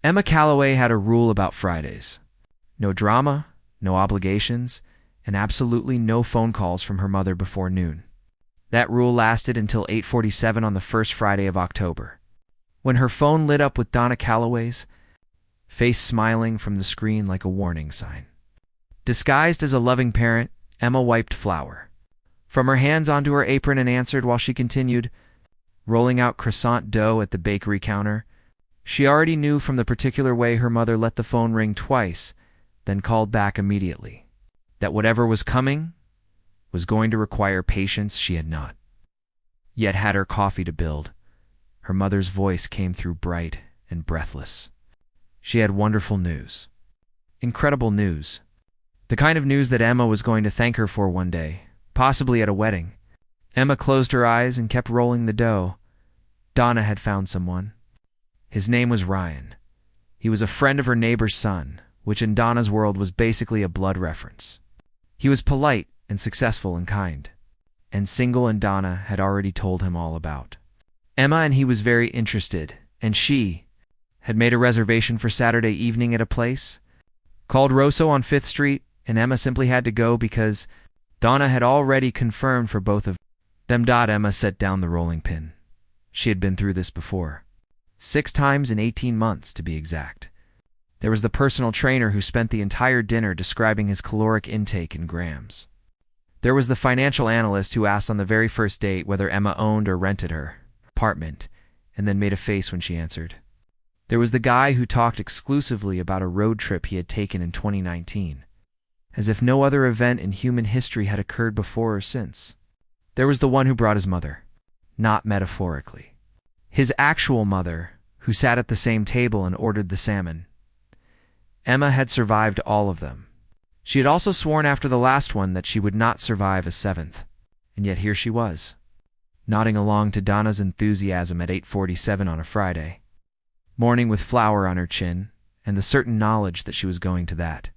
Emma Calloway had a rule about Fridays. No drama, no obligations, and absolutely no phone calls from her mother before noon. That rule lasted until 8:47 on the first Friday of October, when her phone lit up with Donna Calloway's face smiling from the screen like a warning sign. Disguised as a loving parent, Emma wiped flour from her hands onto her apron and answered while she continued rolling out croissant dough at the bakery counter. She already knew from the particular way her mother let the phone ring twice, then called back immediately, that whatever was coming was going to require patience she had not yet had her coffee to build. Her mother's voice came through bright and breathless. She had wonderful news. Incredible news. The kind of news that Emma was going to thank her for one day, possibly at a wedding. Emma closed her eyes and kept rolling the dough. Donna had found someone. His name was Ryan. He was a friend of her neighbor's son, which in Donna's world was basically a blood reference. He was polite and successful and kind, and single, and Donna had already told him all about. Emma and he was very interested, and she had made a reservation for Saturday evening at a place called Rosso on 5th Street, and Emma simply had to go because Donna had already confirmed for both of them. Emma set down the rolling pin. She had been through this before. 6 times in 18 months, to be exact. There was the personal trainer who spent the entire dinner describing his caloric intake in grams. There was the financial analyst who asked on the very first date whether Emma owned or rented her apartment, and then made a face when she answered. There was the guy who talked exclusively about a road trip he had taken in 2019, as if no other event in human history had occurred before or since. There was the one who brought his mother, not metaphorically. His actual mother, who sat at the same table and ordered the salmon. Emma had survived all of them. She had also sworn after the last one that she would not survive a 7th, and yet here she was, nodding along to Donna's enthusiasm at 8:47 on a Friday morning with flour on her chin and the certain knowledge that she was going to that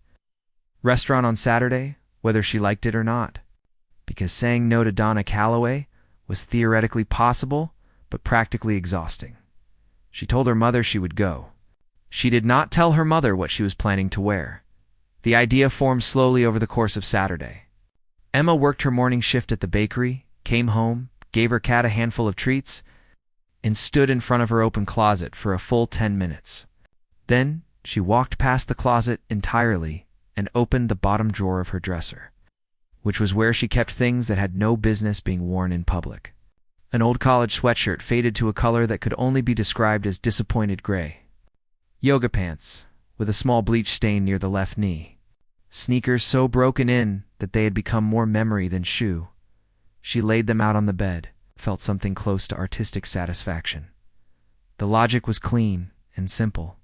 restaurant on Saturday, whether she liked it or not, because saying no to Donna Calloway was theoretically possible but practically exhausting. She told her mother she would go. She did not tell her mother what she was planning to wear. The idea formed slowly over the course of Saturday. Emma worked her morning shift at the bakery, came home, gave her cat a handful of treats, and stood in front of her open closet for a full 10 minutes. Then she walked past the closet entirely and opened the bottom drawer of her dresser, which was where she kept things that had no business being worn in public. An old college sweatshirt faded to a color that could only be described as disappointed gray. Yoga pants, with a small bleach stain near the left knee. Sneakers so broken in that they had become more memory than shoe. She laid them out on the bed, felt something close to artistic satisfaction. The logic was clean and simple.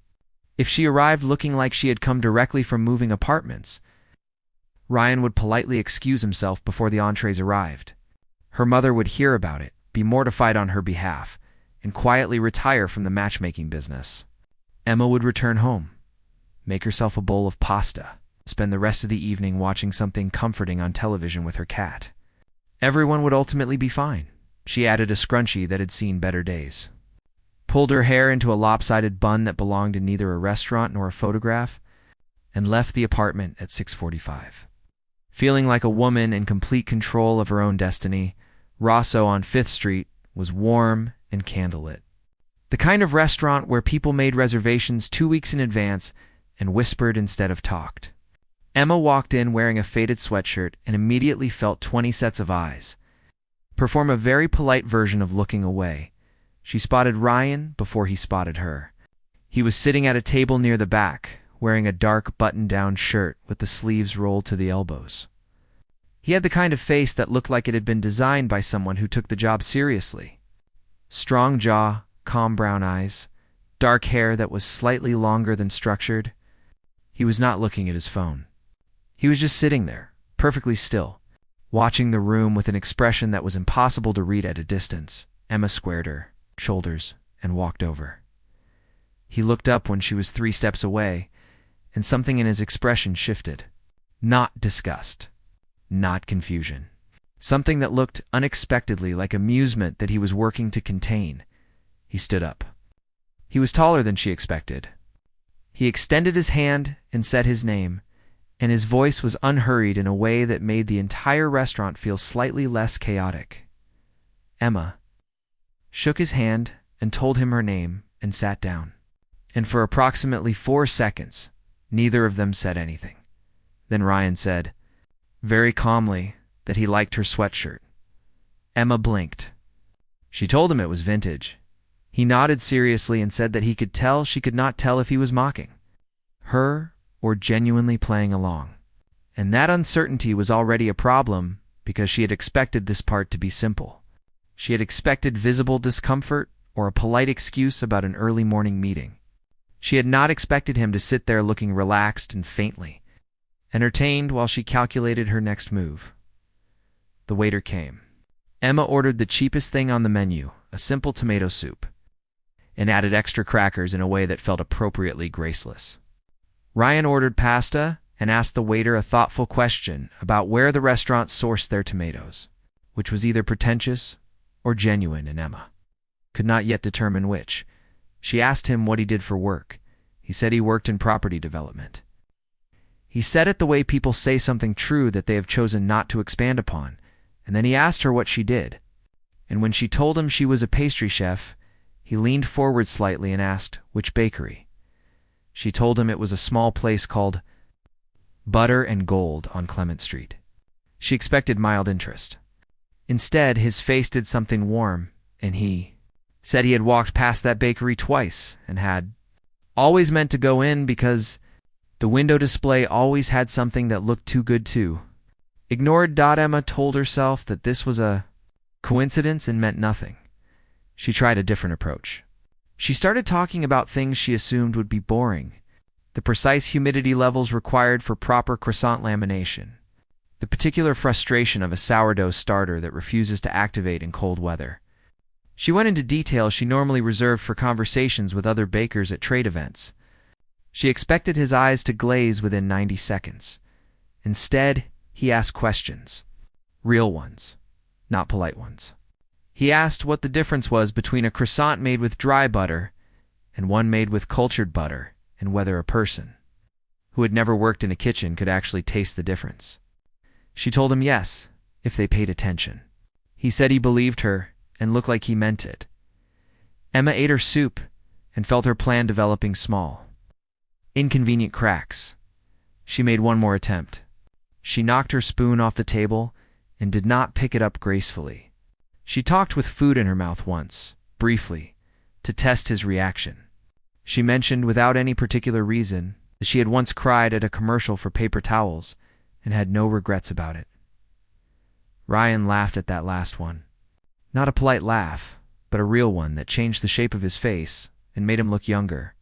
If she arrived looking like she had come directly from moving apartments, Ryan would politely excuse himself before the entrees arrived. Her mother would hear about it, be mortified on her behalf, and quietly retire from the matchmaking business. Emma would return home, make herself a bowl of pasta, spend the rest of the evening watching something comforting on television with her cat. Everyone would ultimately be fine. She added a scrunchie that had seen better days, pulled her hair into a lopsided bun that belonged to neither a restaurant nor a photograph, and left the apartment at 6:45. Feeling like a woman in complete control of her own destiny, Rosso on 5th Street was warm and candlelit. The kind of restaurant where people made reservations 2 weeks in advance and whispered instead of talked. Emma walked in wearing a faded sweatshirt and immediately felt 20 sets of eyes perform a very polite version of looking away. She spotted Ryan before he spotted her. He was sitting at a table near the back, wearing a dark button-down shirt with the sleeves rolled to the elbows. He had the kind of face that looked like it had been designed by someone who took the job seriously. Strong jaw, calm brown eyes, dark hair that was slightly longer than structured. He was not looking at his phone. He was just sitting there, perfectly still, watching the room with an expression that was impossible to read at a distance. Emma squared her shoulders and walked over. He looked up when she was 3 steps away, and something in his expression shifted. Not disgust, not confusion. Something that looked unexpectedly like amusement that he was working to contain. He stood up. He was taller than she expected, He extended his hand and said his name, and his voice was unhurried in a way that made the entire restaurant feel slightly less chaotic. Emma shook his hand and told him her name and sat down. And for approximately 4 seconds, neither of them said anything. Then Ryan said, very calmly, that he liked her sweatshirt. Emma blinked. She told him it was vintage. He nodded seriously and said that he could tell she could not tell if he was mocking her or genuinely playing along. And that uncertainty was already a problem because she had expected this part to be simple. She had expected visible discomfort or a polite excuse about an early morning meeting. She had not expected him to sit there looking relaxed and faintly entertained while she calculated her next move. The waiter came. Emma ordered the cheapest thing on the menu, a simple tomato soup, and added extra crackers in a way that felt appropriately graceless. Ryan ordered pasta and asked the waiter a thoughtful question about where the restaurant sourced their tomatoes, which was either pretentious or genuine, and Emma could not yet determine which. She asked him what he did for work. He said he worked in property development. He said it the way people say something true that they have chosen not to expand upon, and then he asked her what she did. And when she told him she was a pastry chef, he leaned forward slightly and asked which bakery. She told him it was a small place called Butter and Gold on Clement Street. She expected mild interest. Instead, his face did something warm, and he said he had walked past that bakery twice and had always meant to go in because the window display always had something that looked too good to. Ignored. Emma told herself that this was a coincidence and meant nothing. She tried a different approach. She started talking about things she assumed would be boring. The precise humidity levels required for proper croissant lamination. The particular frustration of a sourdough starter that refuses to activate in cold weather. She went into details she normally reserved for conversations with other bakers at trade events. She expected his eyes to glaze within 90 seconds. Instead, he asked questions. Real ones, not polite ones. He asked what the difference was between a croissant made with dry butter and one made with cultured butter, and whether a person who had never worked in a kitchen could actually taste the difference. She told him yes, if they paid attention. He said he believed her and looked like he meant it. Emma ate her soup and felt her plan developing small. Inconvenient cracks. She made one more attempt. She knocked her spoon off the table and did not pick it up gracefully. She talked with food in her mouth once, briefly, to test his reaction. She mentioned without any particular reason that she had once cried at a commercial for paper towels and had no regrets about it. Ryan laughed at that last one. Not a polite laugh, but a real one that changed the shape of his face and made him look younger.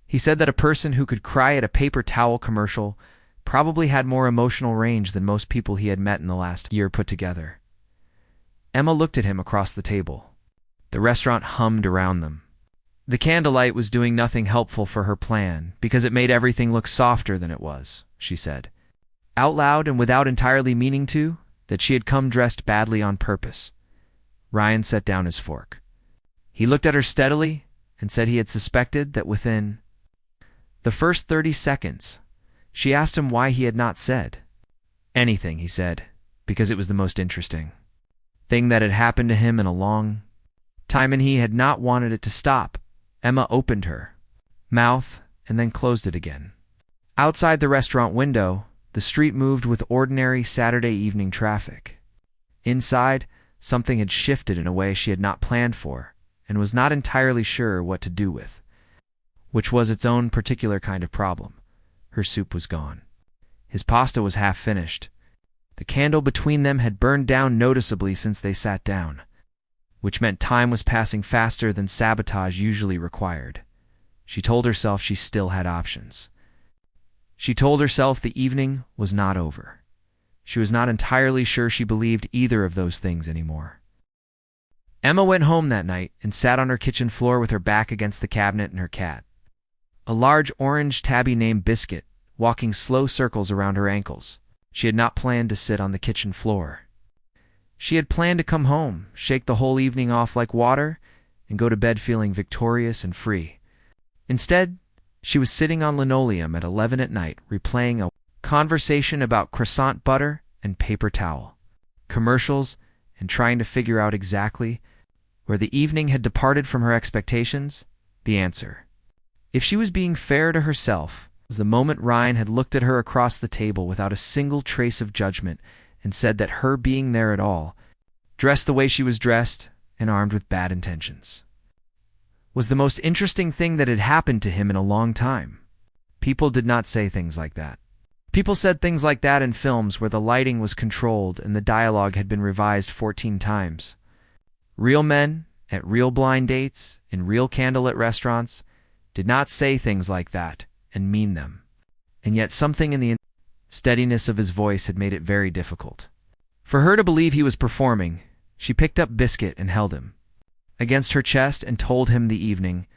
He said that a person who could cry at a paper towel commercial probably had more emotional range than most people he had met in the last year put together. Emma looked at him across the table. The restaurant hummed around them. The candlelight was doing nothing helpful for her plan because it made everything look softer than it was, she said, out loud and without entirely meaning to, that she had come dressed badly on purpose. Ryan set down his fork. He looked at her steadily and said he had suspected that within the first 30 seconds, she asked him why he had not said anything, he said, because it was the most interesting thing that had happened to him in a long time and he had not wanted it to stop. Emma opened her mouth and then closed it again. Outside the restaurant window, the street moved with ordinary Saturday evening traffic. Inside, something had shifted in a way she had not planned for and was not entirely sure what to do with, which was its own particular kind of problem. Her soup was gone. His pasta was half finished. The candle between them had burned down noticeably since they sat down, which meant time was passing faster than Sabotage usually required. She told herself she still had options. She told herself the evening was not over. She was not entirely sure she believed either of those things anymore. Emma went home that night and sat on her kitchen floor with her back against the cabinet and her cat, a large orange tabby named Biscuit, walking slow circles around her ankles. She had not planned to sit on the kitchen floor. She had planned to come home, shake the whole evening off like water, and go to bed feeling victorious and free. Instead, She was sitting on linoleum at 11 at night, replaying a conversation about croissant butter and paper towel, commercials, and trying to figure out exactly where the evening had departed from her expectations. The answer, if she was being fair to herself, was the moment Ryan had looked at her across the table without a single trace of judgment and said that her being there at all, dressed the way she was dressed and armed with bad intentions, was the most interesting thing that had happened to him in a long time. People did not say things like that. People said things like that in films where the lighting was controlled and the dialogue had been revised 14 times. Real men, at real blind dates, in real candlelit restaurants, did not say things like that and mean them. And yet something in the steadiness of his voice had made it very difficult for her to believe he was performing. She picked up Biscuit and held him against her chest and told him the evening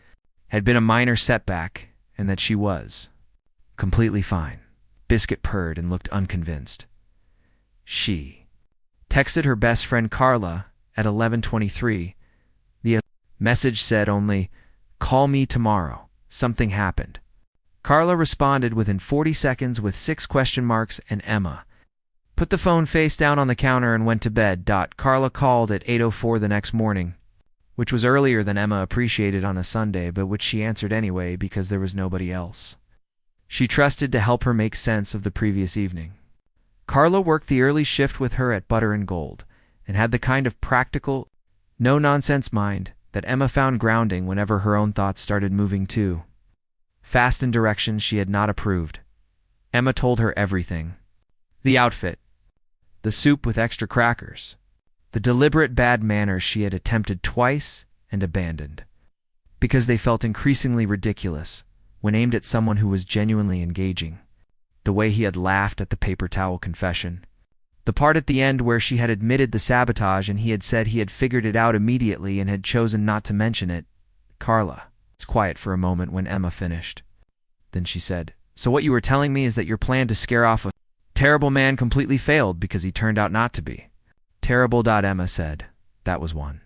had been a minor setback and that she was completely fine. Biscuit purred and looked unconvinced. She texted her best friend Carla at 11:23. The message said only, "Call me tomorrow. Something happened." Carla responded within 40 seconds with 6 question marks, and Emma put the phone face down on the counter and went to bed. Carla called at 8:04 the next morning, which was earlier than Emma appreciated on a Sunday, but which she answered anyway because there was nobody else she trusted to help her make sense of the previous evening. Carla worked the early shift with her at Butter and Gold and had the kind of practical, no-nonsense mind that Emma found grounding whenever her own thoughts started moving too fast in directions she had not approved. Emma told her everything. The outfit, the soup with extra crackers, the deliberate bad manners she had attempted twice and abandoned because they felt increasingly ridiculous when aimed at someone who was genuinely engaging. The way he had laughed at the paper towel confession. The part at the end where she had admitted the sabotage and he had said he had figured it out immediately and had chosen not to mention it. Carla was quiet for a moment when Emma finished. Then she said, "So what you were telling me is that your plan to scare off a terrible man completely failed because he turned out not to be." Terrible. Emma said, "That was one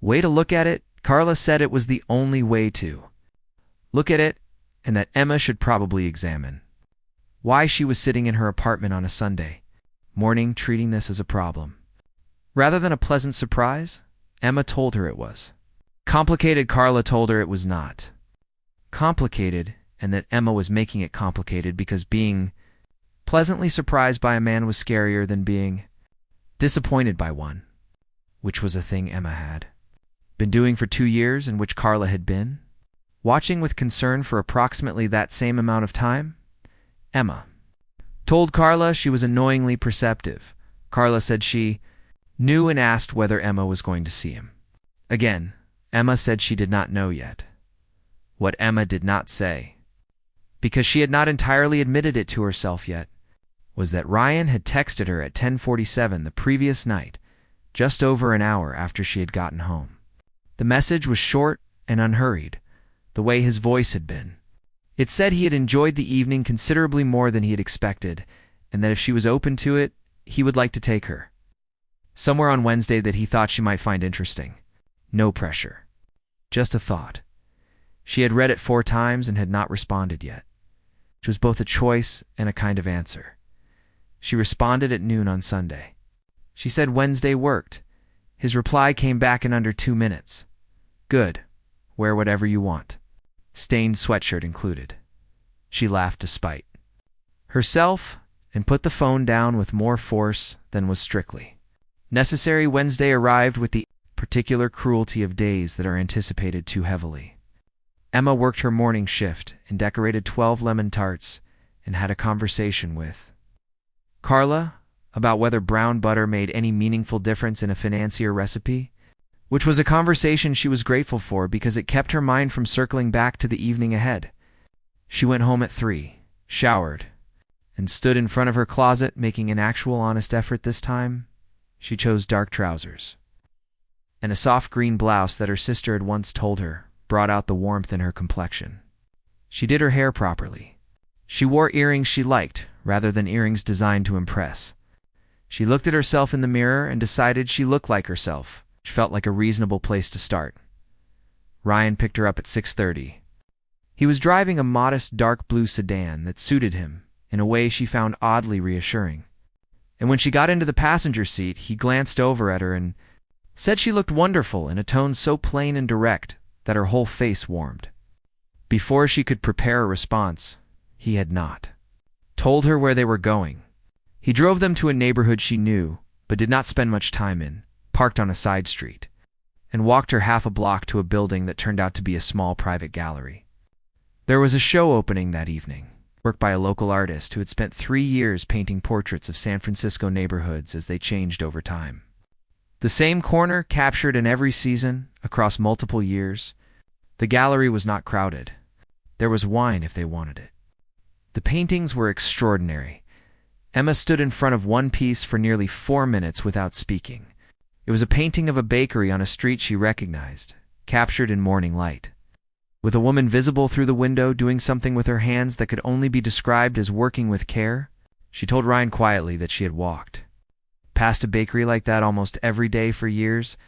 way to look at it." Carla said it was the only way to look at it, and that Emma should probably examine why she was sitting in her apartment on a Sunday morning treating this as a problem rather than a pleasant surprise. Emma told her it was complicated. Carla told her it was not complicated, and that Emma was making it complicated because being pleasantly surprised by a man was scarier than being disappointed by one, which was a thing Emma had been doing for 2 years and which Carla had been watching with concern for approximately that same amount of time. Emma told Carla she was annoyingly perceptive. Carla said she knew and asked whether Emma was going to see him. Again, Emma said she did not know yet. What Emma did not say, because she had not entirely admitted it to herself yet, was that Ryan had texted her at 10:47 the previous night, just over an hour after she had gotten home. The message was short and unhurried, the way his voice had been. It said he had enjoyed the evening considerably more than he had expected, and that if she was open to it, he would like to take her somewhere on Wednesday that he thought she might find interesting. No pressure. Just a thought. She had read it 4 times and had not responded yet, which was both a choice and a kind of answer. She responded at noon on Sunday. She said Wednesday worked. His reply came back in under 2 minutes. Good. Wear whatever you want. Stained sweatshirt included. She laughed despite herself and put the phone down with more force than was strictly necessary. Wednesday arrived with the particular cruelty of days that are anticipated too heavily. Emma worked her morning shift and decorated 12 lemon tarts and had a conversation with Carla about whether brown butter made any meaningful difference in a financier recipe, which was a conversation she was grateful for because it kept her mind from circling back to the evening ahead. She went home at 3, showered, and stood in front of her closet making an actual honest effort this time. She chose dark trousers and a soft green blouse that her sister had once told her brought out the warmth in her complexion. She did her hair properly. She wore earrings she liked rather than earrings designed to impress. She looked at herself in the mirror and decided she looked like herself, which felt like a reasonable place to start. Ryan picked her up at 6:30. He was driving a modest dark blue sedan that suited him in a way she found oddly reassuring. And when she got into the passenger seat, he glanced over at her and said she looked wonderful in a tone so plain and direct that her whole face warmed. Before she could prepare a response, he had not told her where they were going. He drove them to a neighborhood she knew, but did not spend much time in, parked on a side street, and walked her half a block to a building that turned out to be a small private gallery. There was a show opening that evening, work by a local artist who had spent 3 years painting portraits of San Francisco neighborhoods as they changed over time. The same corner captured in every season, across multiple years. The gallery was not crowded. There was wine if they wanted it. The paintings were extraordinary. Emma stood in front of one piece for nearly 4 minutes without speaking. It was a painting of a bakery on a street she recognized, captured in morning light. With a woman visible through the window doing something with her hands that could only be described as working with care, she told Ryan quietly that she had walked past a bakery like that almost every day for years,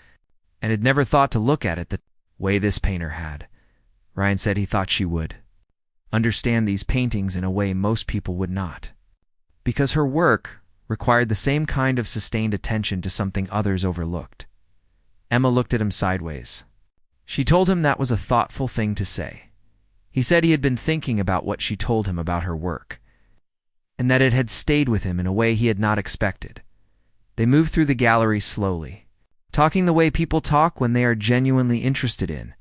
and had never thought to look at it the way this painter had. Ryan said he thought she would understand these paintings in a way most people would not, because her work required the same kind of sustained attention to something others overlooked. Emma looked at him sideways. She told him that was a thoughtful thing to say. He said he had been thinking about what she told him about her work, and that it had stayed with him in a way he had not expected. They moved through the gallery slowly, talking the way people talk when they are genuinely interested in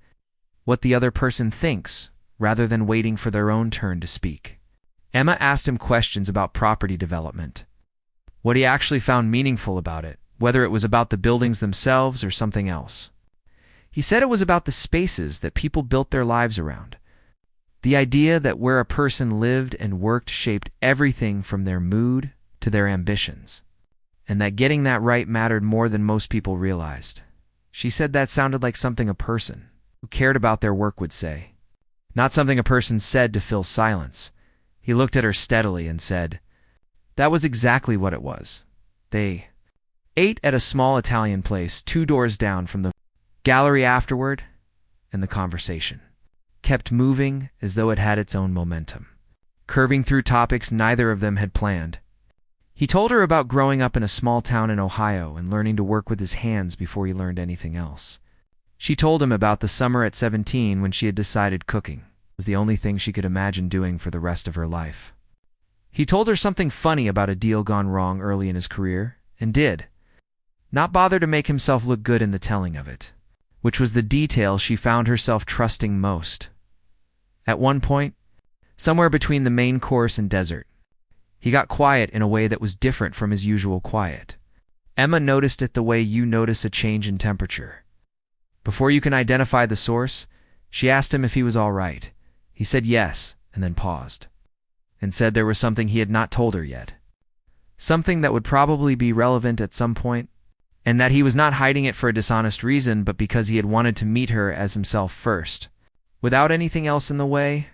what the other person thinks, rather than waiting for their own turn to speak. Emma asked him questions about property development, what he actually found meaningful about it, whether it was about the buildings themselves or something else. He said it was about the spaces that people built their lives around. The idea that where a person lived and worked shaped everything from their mood to their ambitions, and that getting that right mattered more than most people realized. She said that sounded like something a person who cared about their work would say, not something a person said to fill silence. He looked at her steadily and said, that was exactly what it was. They ate at a small Italian place 2 doors down from the gallery afterward, and the conversation kept moving as though it had its own momentum, curving through topics neither of them had planned. He told her about growing up in a small town in Ohio and learning to work with his hands before he learned anything else. She told him about the summer at 17 when she had decided cooking was the only thing she could imagine doing for the rest of her life. He told her something funny about a deal gone wrong early in his career, and did not bother to make himself look good in the telling of it, which was the detail she found herself trusting most. At one point, somewhere between the main course and dessert, he got quiet in a way that was different from his usual quiet. Emma noticed it the way you notice a change in temperature. Before you can identify the source, she asked him if he was all right. He said yes, and then paused, and said there was something he had not told her yet, something that would probably be relevant at some point, and that he was not hiding it for a dishonest reason, but because he had wanted to meet her as himself first. Without anything else in the way,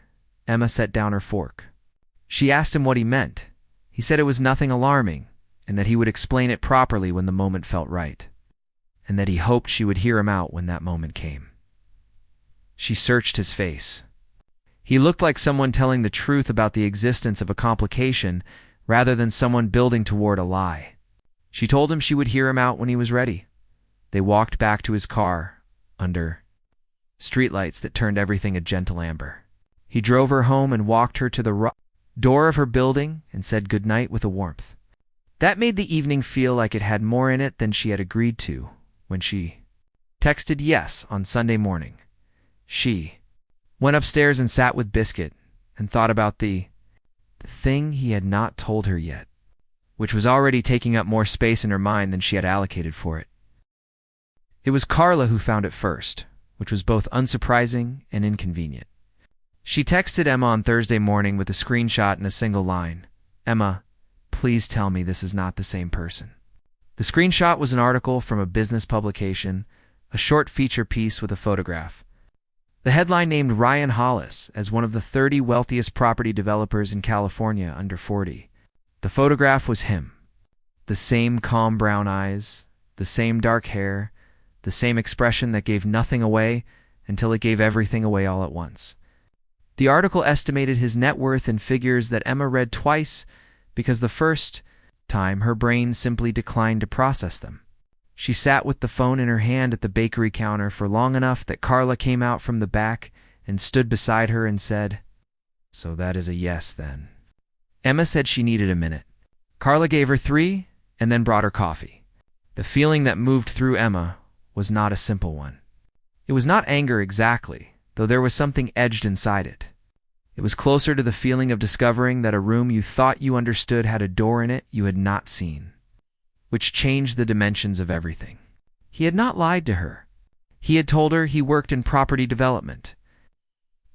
Emma set down her fork. She asked him what he meant. He said it was nothing alarming, and that he would explain it properly when the moment felt right, and that he hoped she would hear him out when that moment came. She searched his face. He looked like someone telling the truth about the existence of a complication rather than someone building toward a lie. She told him she would hear him out when he was ready. They walked back to his car, under streetlights that turned everything a gentle amber. He drove her home and walked her to the door of her building and said goodnight with a warmth that made the evening feel like it had more in it than she had agreed to when she texted yes on Sunday morning. She went upstairs and sat with Biscuit and thought about the thing he had not told her yet, which was already taking up more space in her mind than she had allocated for it. It was Carla who found it first, which was both unsurprising and inconvenient. She texted Emma on Thursday morning with a screenshot and a single line. Emma, please tell me this is not the same person. The screenshot was an article from a business publication, a short feature piece with a photograph. The headline named Ryan Hollis as one of the 30 wealthiest property developers in California under 40. The photograph was him. The same calm brown eyes, the same dark hair, the same expression that gave nothing away until it gave everything away all at once. The article estimated his net worth in figures that Emma read twice because the first time her brain simply declined to process them. She sat with the phone in her hand at the bakery counter for long enough that Carla came out from the back and stood beside her and said, "So that is a yes, then." Emma said she needed a minute. Carla gave her 3 and then brought her coffee. The feeling that moved through Emma was not a simple one. It was not anger exactly, though there was something edged inside it. It was closer to the feeling of discovering that a room you thought you understood had a door in it you had not seen, which changed the dimensions of everything. He had not lied to her. He had told her he worked in property development,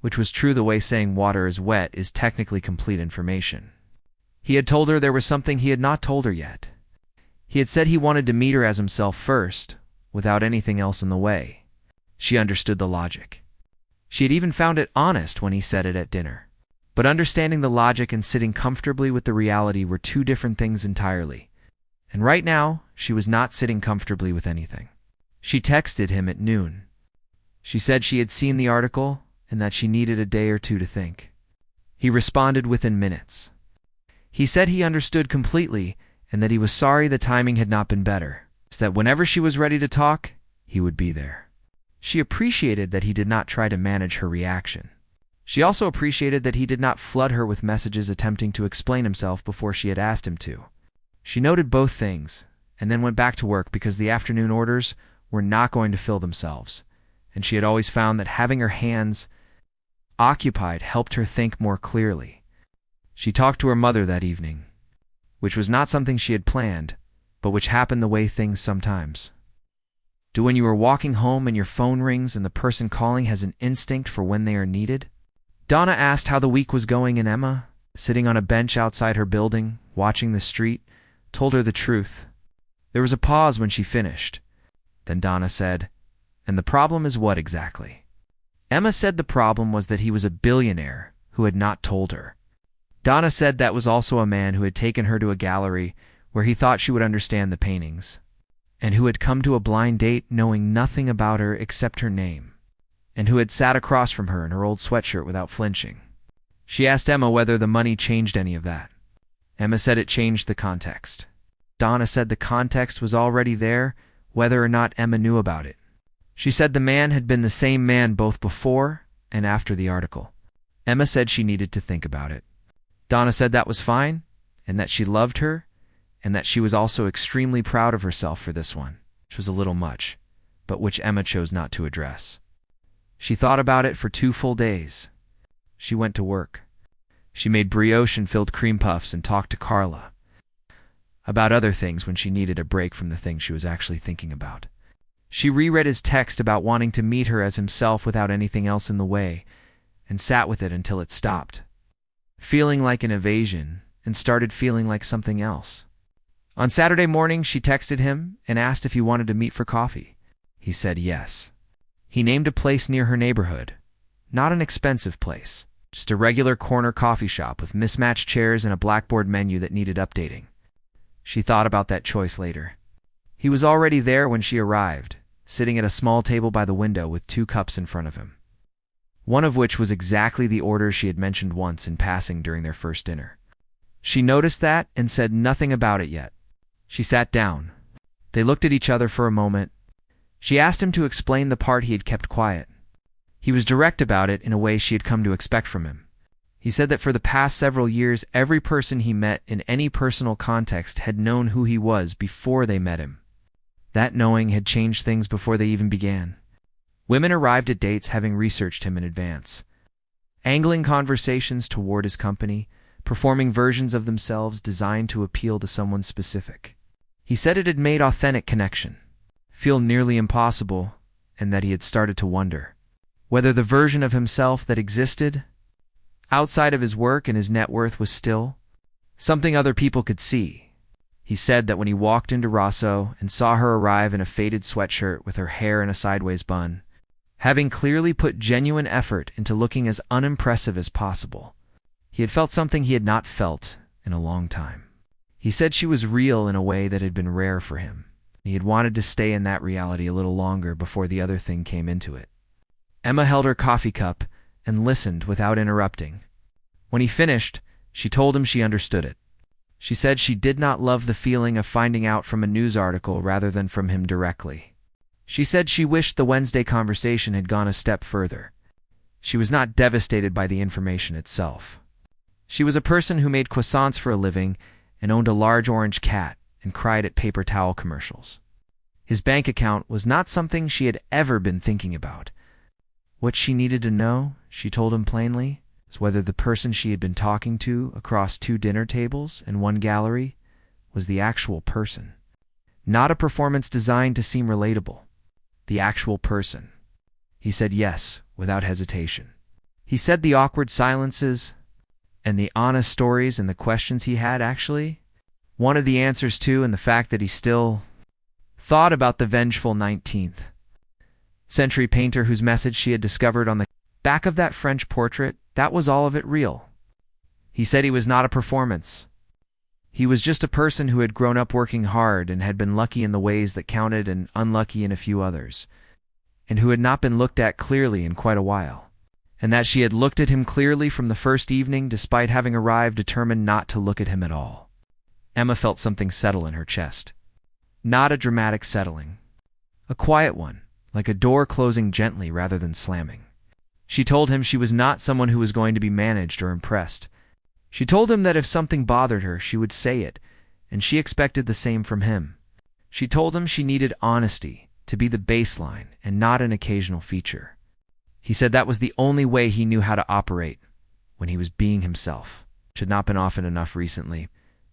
which was true the way saying water is wet is technically complete information. He had told her there was something he had not told her yet. He had said he wanted to meet her as himself first, without anything else in the way. She understood the logic. She had even found it honest when he said it at dinner. But understanding the logic and sitting comfortably with the reality were two different things entirely. And right now, she was not sitting comfortably with anything. She texted him at noon. She said she had seen the article and that she needed a day or two to think. He responded within minutes. He said he understood completely and that he was sorry the timing had not been better, so that whenever she was ready to talk, he would be there. She appreciated that he did not try to manage her reaction. She also appreciated that he did not flood her with messages attempting to explain himself before she had asked him to. She noted both things, and then went back to work because the afternoon orders were not going to fill themselves, and she had always found that having her hands occupied helped her think more clearly. She talked to her mother that evening, which was not something she had planned, but which happened the way things sometimes do when you are walking home and your phone rings and the person calling has an instinct for when they are needed. Donna asked how the week was going, and Emma, sitting on a bench outside her building, watching the street, told her the truth. There was a pause when she finished. Then Donna said, "And the problem is what exactly?" Emma said the problem was that he was a billionaire who had not told her. Donna said that was also a man who had taken her to a gallery where he thought she would understand the paintings, and who had come to a blind date knowing nothing about her except her name, and who had sat across from her in her old sweatshirt without flinching. She asked Emma whether the money changed any of that. Emma said it changed the context. Donna said the context was already there, whether or not Emma knew about it. She said the man had been the same man both before and after the article. Emma said she needed to think about it. Donna said that was fine, and that she loved her, and that she was also extremely proud of herself for this one, which was a little much, but which Emma chose not to address. She thought about it for 2 full days. She went to work. She made brioche and filled cream puffs and talked to Carla about other things when she needed a break from the things she was actually thinking about. She reread his text about wanting to meet her as himself without anything else in the way, and sat with it until it stopped feeling like an evasion and started feeling like something else. On Saturday morning, she texted him and asked if he wanted to meet for coffee. He said yes. He named a place near her neighborhood. Not an expensive place, just a regular corner coffee shop with mismatched chairs and a blackboard menu that needed updating. She thought about that choice later. He was already there when she arrived, sitting at a small table by the window with 2 cups in front of him, one of which was exactly the order she had mentioned once in passing during their first dinner. She noticed that and said nothing about it yet. She sat down. They looked at each other for a moment. She asked him to explain the part he had kept quiet. He was direct about it in a way she had come to expect from him. He said that for the past several years, every person he met in any personal context had known who he was before they met him. That knowing had changed things before they even began. Women arrived at dates having researched him in advance, angling conversations toward his company, performing versions of themselves designed to appeal to someone specific. He said it had made authentic connection feel nearly impossible, and that he had started to wonder whether the version of himself that existed outside of his work and his net worth was still something other people could see. He said that when he walked into Rosso and saw her arrive in a faded sweatshirt with her hair in a sideways bun, having clearly put genuine effort into looking as unimpressive as possible, he had felt something he had not felt in a long time. He said she was real in a way that had been rare for him. He had wanted to stay in that reality a little longer before the other thing came into it. Emma held her coffee cup and listened without interrupting. When he finished, she told him she understood it. She said she did not love the feeling of finding out from a news article rather than from him directly. She said she wished the Wednesday conversation had gone a step further. She was not devastated by the information itself. She was a person who made croissants for a living and owned a large orange cat and cried at paper towel commercials. His bank account was not something she had ever been thinking about. What she needed to know, she told him plainly, is whether the person she had been talking to across 2 dinner tables and 1 gallery was the actual person. Not a performance designed to seem relatable. The actual person. He said yes, without hesitation. He said the awkward silences and the honest stories and the questions he had actually wanted the answers to, and the fact that he still thought about the vengeful 19th century painter whose message she had discovered on the back of that French portrait, that was all of it real. He said he was not a performance. He was just a person who had grown up working hard and had been lucky in the ways that counted and unlucky in a few others, and who had not been looked at clearly in quite a while, and that she had looked at him clearly from the first evening despite having arrived determined not to look at him at all. Emma felt something settle in her chest. Not a dramatic settling. A quiet one, like a door closing gently rather than slamming. She told him she was not someone who was going to be managed or impressed. She told him that if something bothered her, she would say it, and she expected the same from him. She told him she needed honesty to be the baseline and not an occasional feature. He said that was the only way he knew how to operate when he was being himself, which had not been often enough recently,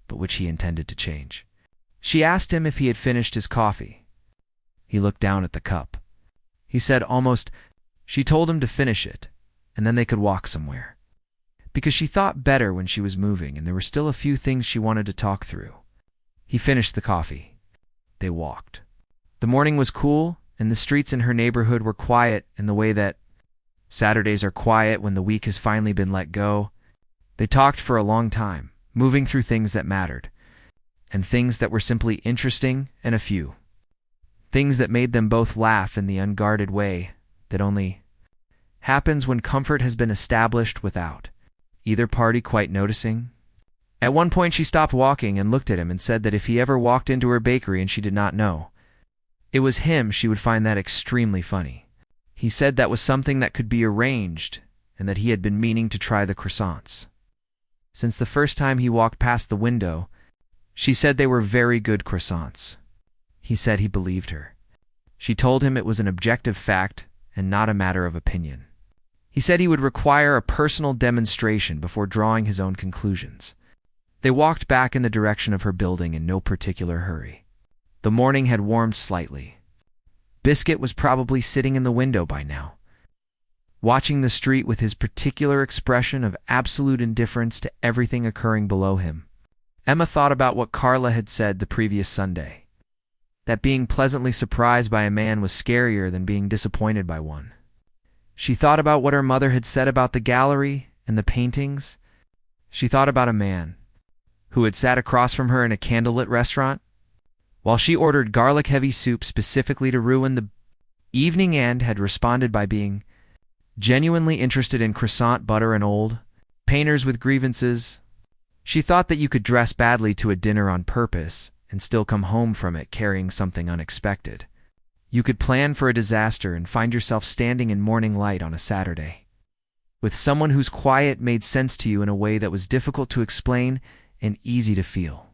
but which he intended to change. She asked him if he had finished his coffee. He looked down at the cup. He said almost. She told him to finish it, and then they could walk somewhere. Because she thought better when she was moving, and there were still a few things she wanted to talk through. He finished the coffee. They walked. The morning was cool, and the streets in her neighborhood were quiet in the way that Saturdays are quiet when the week has finally been let go. They talked for a long time, moving through things that mattered, and things that were simply interesting, and a few things that made them both laugh in the unguarded way that only happens when comfort has been established without either party quite noticing. At one point she stopped walking and looked at him and said that if he ever walked into her bakery and she did not know it was him, she would find that extremely funny. He said that was something that could be arranged and that he had been meaning to try the croissants. Since the first time he walked past the window, she said they were very good croissants. He said he believed her. She told him it was an objective fact and not a matter of opinion. He said he would require a personal demonstration before drawing his own conclusions. They walked back in the direction of her building in no particular hurry. The morning had warmed slightly. Biscuit was probably sitting in the window by now, watching the street with his particular expression of absolute indifference to everything occurring below him. Emma thought about what Carla had said the previous Sunday, that being pleasantly surprised by a man was scarier than being disappointed by one. She thought about what her mother had said about the gallery and the paintings. She thought about a man who had sat across from her in a candlelit restaurant while she ordered garlic-heavy soup specifically to ruin the evening and had responded by being genuinely interested in croissant butter and old painters with grievances. She thought that you could dress badly to a dinner on purpose and still come home from it carrying something unexpected. You could plan for a disaster and find yourself standing in morning light on a Saturday with someone whose quiet made sense to you in a way that was difficult to explain and easy to feel.